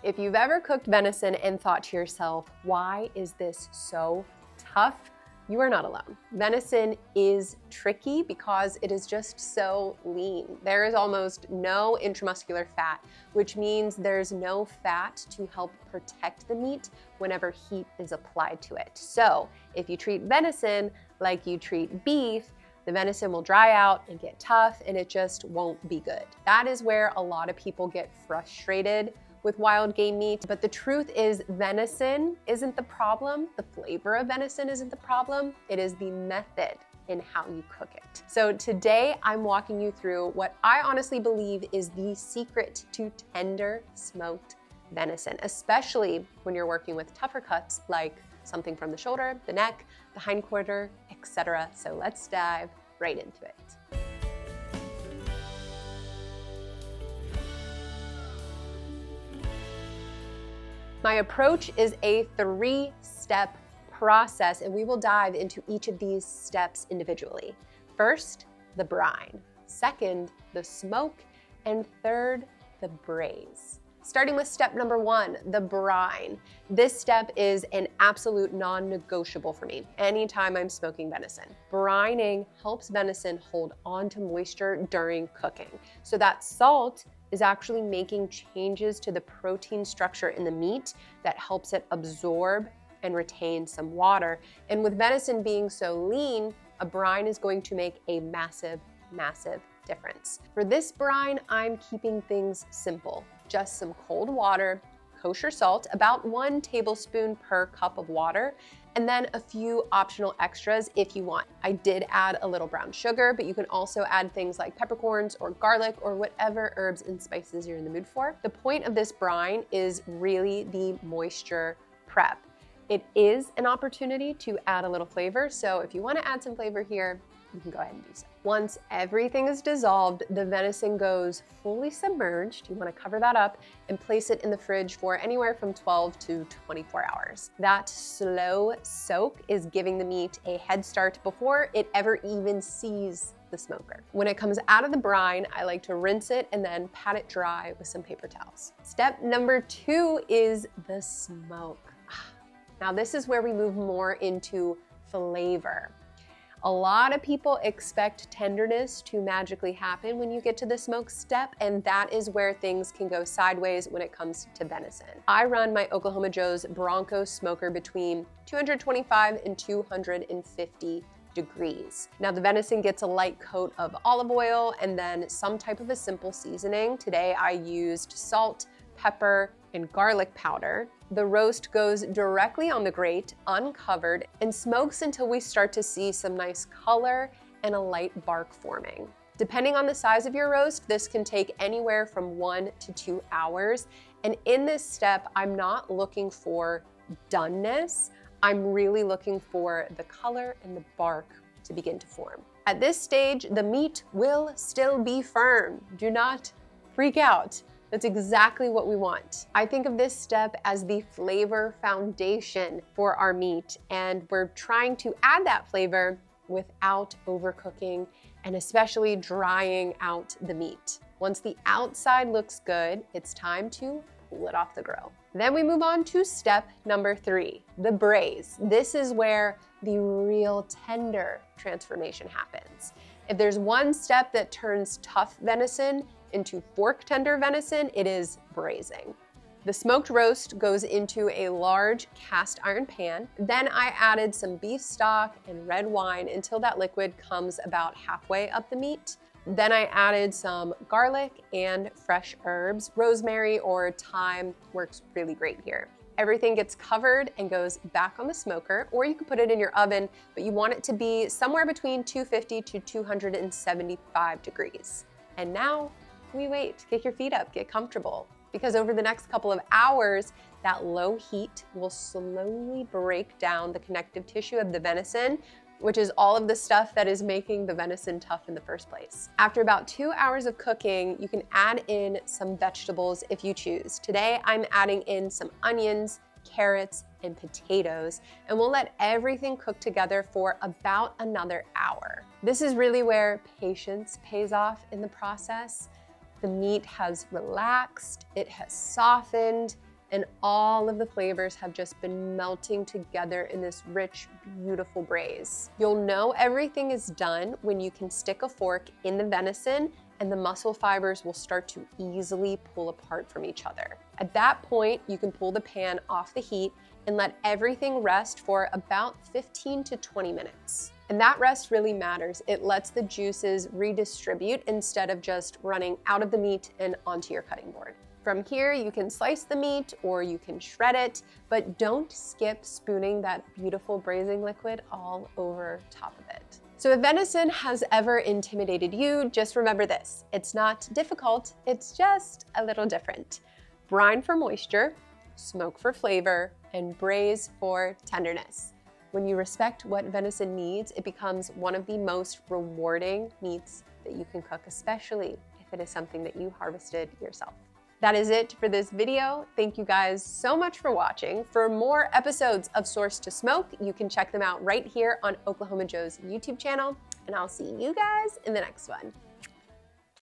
If you've ever cooked venison and thought to yourself, why is this so tough? You are not alone. Venison is tricky because it is just so lean. There is almost no intramuscular fat, which means there's no fat to help protect the meat whenever heat is applied to it. So if you treat venison like you treat beef, the venison will dry out and get tough and it just won't be good. That is where a lot of people get frustrated with wild game meat, but the truth is venison isn't the problem. The flavor of venison isn't the problem. It is the method in how you cook it. So today I'm walking you through what I honestly believe is the secret to tender smoked venison, especially when you're working with tougher cuts like something from the shoulder, the neck, the hindquarter, etc. So let's dive right into it. My approach is a 3-step process, and we will dive into each of these steps individually. First, the brine. Second, the smoke. And third, the braise. Starting with step number 1, the brine. This step is an absolute non-negotiable for me anytime I'm smoking venison. Brining helps venison hold on to moisture during cooking. So that salt is actually making changes to the protein structure in the meat that helps it absorb and retain some water. And with venison being so lean, a brine is going to make a massive, massive difference. For this brine, I'm keeping things simple. Just some cold water, kosher salt, about 1 tablespoon per cup of water, and then a few optional extras if you want. I did add a little brown sugar, but you can also add things like peppercorns or garlic or whatever herbs and spices you're in the mood for. The point of this brine is really the moisture prep. It is an opportunity to add a little flavor, so if you want to add some flavor here, you can go ahead and do so. Once everything is dissolved, the venison goes fully submerged. You want to cover that up and place it in the fridge for anywhere from 12 to 24 hours. That slow soak is giving the meat a head start before it ever even sees the smoker. When it comes out of the brine, I like to rinse it and then pat it dry with some paper towels. Step number 2 is the smoke. Now this is where we move more into flavor. A lot of people expect tenderness to magically happen when you get to the smoke step, and that is where things can go sideways when it comes to venison. I run my Oklahoma Joe's Bronco smoker between 225 and 250 degrees. Now the venison gets a light coat of olive oil and then some type of a simple seasoning. Today I used salt, pepper, and garlic powder. The roast goes directly on the grate, uncovered, and smokes until we start to see some nice color and a light bark forming. Depending on the size of your roast, this can take anywhere from 1 to 2 hours. And in this step, I'm not looking for doneness. I'm really looking for the color and the bark to begin to form. At this stage, the meat will still be firm. Do not freak out. That's exactly what we want. I think of this step as the flavor foundation for our meat, and we're trying to add that flavor without overcooking and especially drying out the meat. Once the outside looks good, it's time to pull it off the grill. Then we move on to step number 3, the braise. This is where the real tender transformation happens. If there's one step that turns tough venison into fork tender venison, it is braising. The smoked roast goes into a large cast iron pan. Then I added some beef stock and red wine until that liquid comes about halfway up the meat. Then I added some garlic and fresh herbs. Rosemary or thyme works really great here. Everything gets covered and goes back on the smoker, or you can put it in your oven, but you want it to be somewhere between 250 to 275 degrees. And now we wait. Kick your feet up, get comfortable, because over the next couple of hours, that low heat will slowly break down the connective tissue of the venison, which is all of the stuff that is making the venison tough in the first place. After about 2 hours of cooking, you can add in some vegetables if you choose. Today, I'm adding in some onions, carrots, and potatoes, and we'll let everything cook together for about another hour. This is really where patience pays off in the process. The meat has relaxed, it has softened, and all of the flavors have just been melting together in this rich, beautiful braise. You'll know everything is done when you can stick a fork in the venison and the muscle fibers will start to easily pull apart from each other. At that point, you can pull the pan off the heat and let everything rest for about 15 to 20 minutes. And that rest really matters. It lets the juices redistribute instead of just running out of the meat and onto your cutting board. From here, you can slice the meat or you can shred it, but don't skip spooning that beautiful braising liquid all over top of it. So if venison has ever intimidated you, just remember this. It's not difficult, it's just a little different. Brine for moisture, smoke for flavor, and braise for tenderness. When you respect what venison needs, it becomes one of the most rewarding meats that you can cook, especially if it is something that you harvested yourself. That is it for this video. Thank you guys so much for watching. For more episodes of Source to Smoke, you can check them out right here on Oklahoma Joe's YouTube channel, and I'll see you guys in the next one.